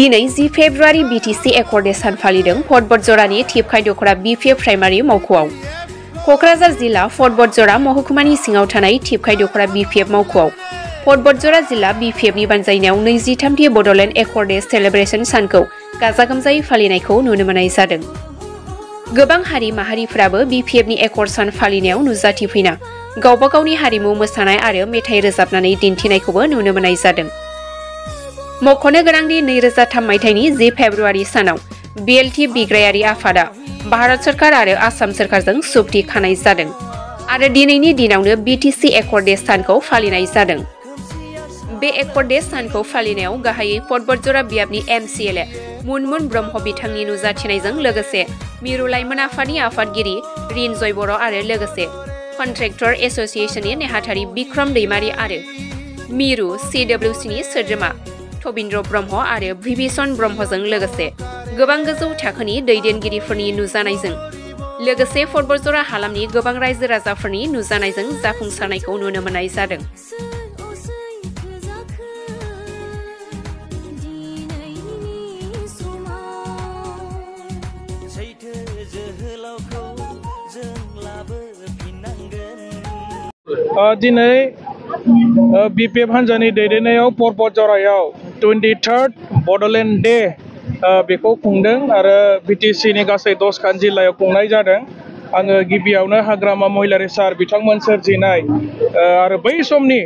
दिनै 10 February BTC accord सान फालिदों फट बटजरानि थिपखाय दखरा बिपिएफ प्राइमारि मावख'आव। क'क्राझार जिल्ला फट बटजरा महकुमानि सिङाव थानाय थिपखाय दखरा बिपिएफ मावख'आव फट बटजरा जिल्ला बिपिएफनि बानजायनायाव 23थि बड'लेण्ड एकर्ड सेलेब्रेशन सानखौ गाजा गोमजायै फालिनायखौ नुनो मोननाय जादों। गोबां हारि माहारिफोराबो बिपिएफनि एकर्ड सान फालिनायाव नुजाथिफैना गावबा गावनि हारिमु मोसानाय आरो मेथाइ रोजाबनानै दिन्थिनायखौबो नुनो मोननाय जादों। मख'नो गोनांदि 2003 मायथाइनि 10 फेब्रुवारि सानाव बिएलटि बिग्रायारि आफादा भारत सरकार आरो आसाम सरकारजों सुक्ति खानाय जादों आरो दिनैनि दिनावनो बिटिसि एकर्ड सानखौ फालिनाय जादों। बे एकर्ड सानखौ फालिनायाव गाहायै फट बटजरा बियाबनि एमसिएलए मुनमुन ब्रह्म बिथांनि नुजाथिनायजों लोगोसे मिरु लाइमोन आफादनि आफादगिरि रिनजय बर' आरो लोगोसे कन्ट्रेक्टर एस'सिएशननि नेहाथारि बिक्रम दैमारि आरो मिरु सिडब्लिउसिनि सोद्रोमा थबिन्द्र ब्रह्म आरो भिभिसन ब्रह्मजों लोगोसे गोबां गोजौ थाखोनि दैदेनगिरिफोरनि नुजानायजों लोगोसे फट बटजरा हालामनि गोबां रायजो राजाफोरनि नुजानायजों जाफुंसारनायखौ नुनो मोननाय जादों। दिनै बिपिएफ हान्जानि दैदेननायाव फट बटजरायाव 23rd बड'लेण्ड डे बेखौ खुंदों आरो बिटिसिनि गासै 10खान जिल्लायाव खुंनाय जादों। आङो गिबियावनो हाग्रामा महिलारि सार बिथांमोन सोरजिनाय आरो बै समनि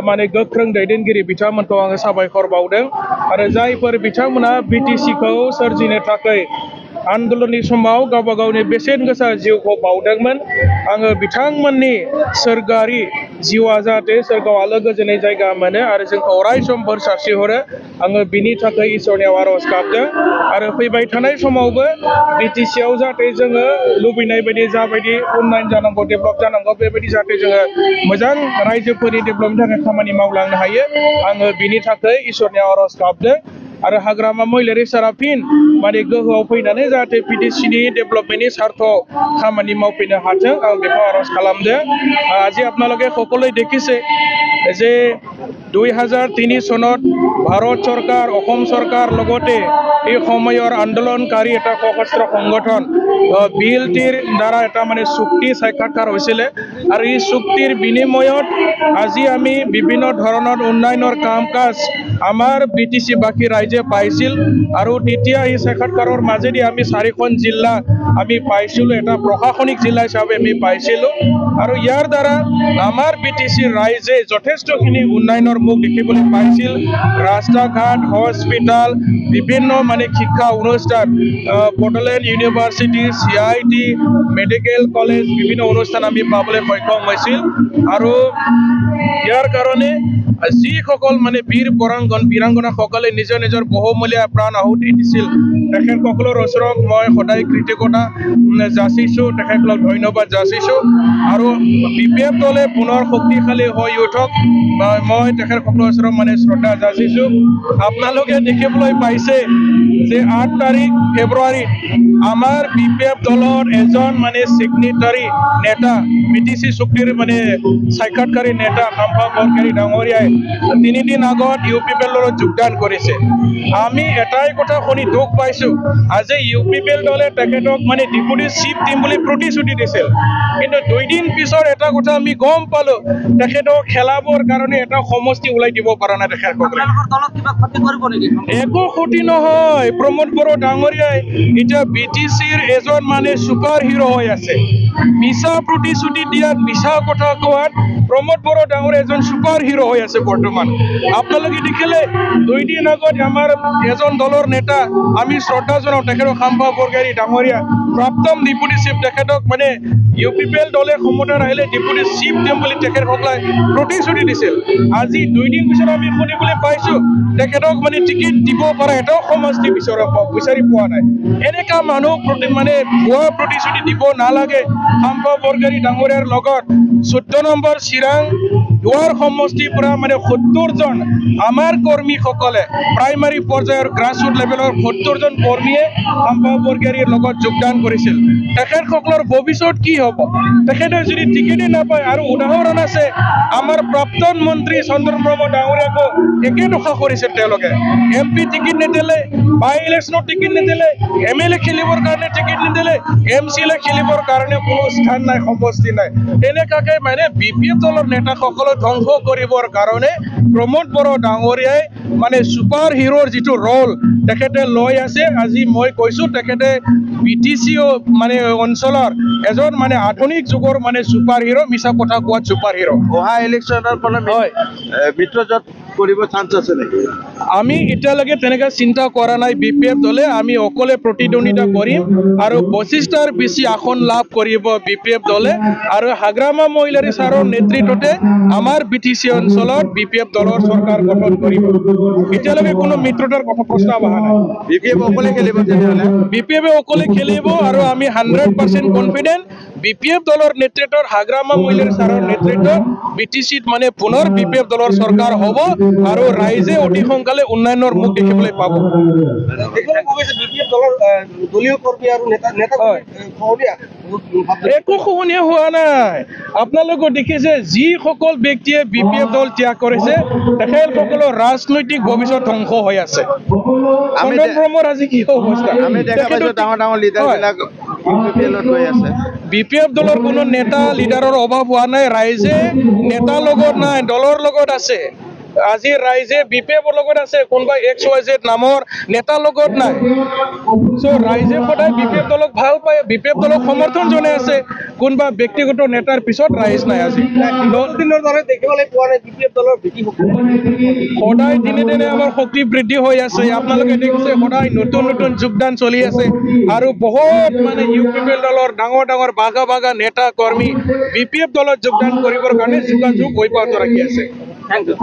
माने गोख्रों दैदेनगिरि बिथांमोनखौ आङो साबायखर बावदों आरो जायफोर बिथांमोना बिटिसिखौ सोरजिनो थाखाय आन्दलननि समाव गावबा गावनि बेसेन गोसा जिउखौ बावदोंमोन। आङो बिथांमोननि सोरगोआरि जिउआ जाहाथे सोरगोआव आलो गोजोनै जायगा मोनो आरो जोंखौ अराय सम बोर सारस्रिहरो आङो बिनि थाखाय इसोरनियाव आर'ज गाबदों आरो फैबाय थानाय समावबो बिटिसिआव जाहाथे जोङो लुबैनाय बायदि जाबायदि उन्नयन जानांगौ डेभेलप जानांगौ बेबायदि जाहाथे जोङो मोजां रायजोफोरनि डेभेलपनि थाखाय खामानि मावलांनो हायो आङो बिनि थाखाय इसोरनियाव आर'ज गाबदों आरो हाग्रामा महिलारि सारा फिन माने गोहोआव फैनानै जाहाथे बिटिसिनि डेभेलपमेन्टनि স্বার্থ खामानि मावफैनो हाथों आं बेखौ आर'ज खालामदों। আজি আপোনালোকে সকলোৱে দেখিছে যে 2003 চনত ভাৰত চৰকাৰ অসম চৰকাৰ লগতে এই সময়ৰ আন্দোলনকাৰী এটা সশস্ত্ৰ সংগঠন বিএলটিৰ দ্বাৰা এটা মানে চুক্তি সাক্ষাৎকাৰ হৈছিলে আৰু এই চুক্তিৰ বিনিময়ত আজি আমি বিভিন্ন ধৰণৰ উন্নয়নৰ কাম কাজ আমাৰ বিটিসি বাকী ৰাইজে পাইছিল আৰু তেতিয়া এই সাক্ষাৎকাৰৰ মাজেদি আমি 4খন জিলা আমি পাইছিলো এটা প্ৰশাসনিক জিলা হিচাপে আমি পাইছিলো আৰু ইয়াৰ দ্বাৰা আমাৰ বিটিসি ৰাইজে যথেষ্টখিনি উন্নয়নৰ মুখ দেখিবলৈ পাইছিল। ৰাস্তা ঘাট হস্পিটাল বিভিন্ন মানে শিক্ষা অনুষ্ঠান বডলেণ্ড ইউনিভাৰ্চিটি CIT মেডিকেল কলেজ বিভিন্ন অনুষ্ঠান আমি পাবলৈ সক্ষম হৈছিল আৰু ইয়াৰ কাৰণে যিসকল মানে বীৰ বীৰাংগনা সকলে নিজৰ নিজৰ বহুমূলীয়া প্ৰাণ আহুতি দিছিল তেখেতসকলৰ ওচৰত মই সদায় কৃতজ্ঞতা যাচিছো তেখেতসকলক ধন্যবাদ যাচিছো আৰু বিপিএফ দলে পুনৰ শক্তিশালী হৈ উঠক মই তেখেতসকলৰ ওচৰত মানে শ্ৰদ্ধা যাচিছো। আপোনালোকে দেখিবলৈ পাইছে যে 8 তাৰিখ ফেব্ৰুৱাৰী আমাৰ বিপিএফ দলৰ এজন মানে সিগনেটাৰী নেতা বিটিসি চুক্তিৰ মানে সাক্ষাৎকাৰী নেতা খাম্পা বৰকাৰী ডাঙৰীয়াই 3 দিন আগত ইউপিপিএলৰ যোগদান কৰিছে। আমি এটাই কথা শুনি দুখ পাইছো আজি ইউপিপিএল দলে তেখেতক মানে ডিপুটি চিফ টিম বুলি প্ৰতিশ্ৰুতি দিছিল কিন্তু 2 দিন পিছৰ এটা কথা আমি গম পালো তেখেতক খেলাবৰ কাৰণে এটা সমষ্টি উলাই দিব পৰা নাই তেখেতসকলে দলক কিবা ক্ষতি কৰিব নেকি একো ক্ষতি নহয়। প্ৰমোদ বড়ো ডাঙৰীয়াই এটা বিটিসিৰ এজন মানে সুপাৰ হিৰো হৈ আছে মিছা প্ৰতিশ্ৰুতি দিয়াত মিছা কথা কোৱাত প্ৰমোদ বড়ো ডাঙৰীয়া এজন সুপাৰ হিৰো হৈ আছে বৰ্তমান। আপোনালোকে দেখিলে 2 দিন আগত আমাৰ এজন দলৰ নেতা আমি শ্ৰদ্ধা জনাও তেখেতক খাম্পা বৰকাৰী ডাঙৰীয়া প্ৰাপ্তম ডিপুটি চিফ তেখেতক মানে ইউপিপিএল দলে ক্ষমতাত আহিলে ডিপুটি চিফ টিম বুলি তেখেতসকলে প্ৰতিশ্ৰুতি দিছিল। আজি 2 দিন পিছত আমি শুনিবলৈ পাইছো তেখেতক মানে টিকিট দিব পৰা এটাও সমষ্টি বিচাৰি পোৱা নাই। এনেকা মানুহ মানে ভুৱা প্ৰতিশ্ৰুতি দিব নালাগে। খাম্পা বৰকাৰী ডাঙৰীয়াৰ লগত 14 নম্বৰ চিৰাং দুৱাৰ সমষ্টিৰ পৰা মানে 70 জন আমাৰ কৰ্মীসকলে প্ৰাইমাৰী পৰ্যায়ৰ গ্ৰাছৰুট লেভেলৰ 70 জন কৰ্মীয়ে হাম্পা বৰগোহাঞিৰ লগত যোগদান কৰিছিল তেখেতসকলৰ ভৱিষ্যত কি হ'ব তেখেতে যদি টিকেটে নাপায় আৰু উদাহৰণ আছে আমাৰ প্ৰাক্তন মন্ত্ৰী চন্দ্ৰন ব্ৰহ্ম ডাঙৰীয়াকো একে দশা কৰিছিল তেওঁলোকে এমপি টিকেট নিদিলে বাই ইলেকশ্যনৰ টিকেট নিদিলে এমএলএ খেলিবৰ কাৰণে টিকেট নিদিলে এমচিএলএ খেলিবৰ কাৰণে কোনো স্থান নাই সমষ্টি নাই এনেকাকে মানে বিপিএফ দলৰ নেতাসকলক ধ্বংস কৰিবৰ কাৰণে প্ৰমোদ বড়ো ডাঙৰীয়াই মানে সুপাৰ হিৰোৰ যিটো ৰল তেখেতে লৈ আছে আজি মই কৈছো তেখেতে বিটিচিও মানে অঞ্চলৰ এজন মানে আধুনিক যুগৰ মানে সুপাৰ হিৰো মিছা কথা কোৱা সুপাৰ হিৰো অহা ইলেকশ্যনৰ ফলত মিত্ৰজোঁট কৰিব চান্স আছে নেকি আমি এতিয়ালৈকে তেনেকৈ চিন্তা কৰা নাই বিপিএফ দলে আমি অকলে প্ৰতিদ্বন্দ্বিতা কৰিম আৰু 25টাৰ বেছি আসন লাভ কৰিব বিপিএফ দলে আৰু হাগ্ৰামা মহিলাৰী ছাৰৰ নেতৃত্বতে আমাৰ বিটিচি অঞ্চলত বিপিএফ দলৰ চৰকাৰ গঠন কৰিব এতিয়ালৈকে কোনো মিত্ৰতাৰ কথা প্ৰস্তাৱ অহা নাই বিপিএফ অকলে খেলিব তেনেহ'লে বিপিএফে অকলে খেলিব আৰু আমি 100% কনফিডেন্ট বিপিএফ দলৰ নেতৃত্বত হাগ্ৰামা মহিলাৰী ছাৰৰ নেতৃত্বত বিটিচিত মানে পুনৰ বিপিএফ দলৰ চৰকাৰ হ'ব আৰু ৰাইজে অতি সোনকালে উন্নয়নৰ মুখ দেখিবলৈ পাব একো খহনীয়া হোৱা নাই আপোনালোকে দেখিছে যিসকল ব্যক্তিয়ে বিপিএফ দল ত্যাগ কৰিছে তেখেতসকলৰ ৰাজনৈতিক ভৱিষ্যত ধ্বংস হৈ আছে চন্দন ব্ৰহ্মৰ আজি কি অৱস্থা আমি দেখা পাইছো ডাঙৰ লিডাৰবিলাক বিপিএফ দলৰ কোনো নেতা লিডাৰৰ অভাৱ হোৱা নাই ৰাইজে নেতা লগত নাই দলৰ লগত আছে আজি ৰাইজে বিপিএফৰ লগত আছে কোনোবা XYZ নামৰ নেতা লগত নাই সো ৰাইজে সদায় বিপিএফ দলক ভাল পায় বিপিএফ দলক সমৰ্থন জনাই আছে কোনোবা ব্যক্তিগত নেতাৰ পিছত ৰাইজ নাই আজি 10 দিনৰ দৰে দেখিবলৈ পোৱা নাই বিপিএফ দলৰ ভীতি সদায় দিনে দিনে আমাৰ শক্তি বৃদ্ধি হৈ আছে আপোনালোকে দেখিছে সদায় নতুন নতুন যোগদান চলি আছে আৰু বহুত মানে ইউপিপিএল দলৰ ডাঙৰ বাগা নেতা কৰ্মী বিপিএফ দলত যোগদান কৰিবৰ কাৰণে যোগাযোগ অব্যাহত ৰাখি আছে Thank you.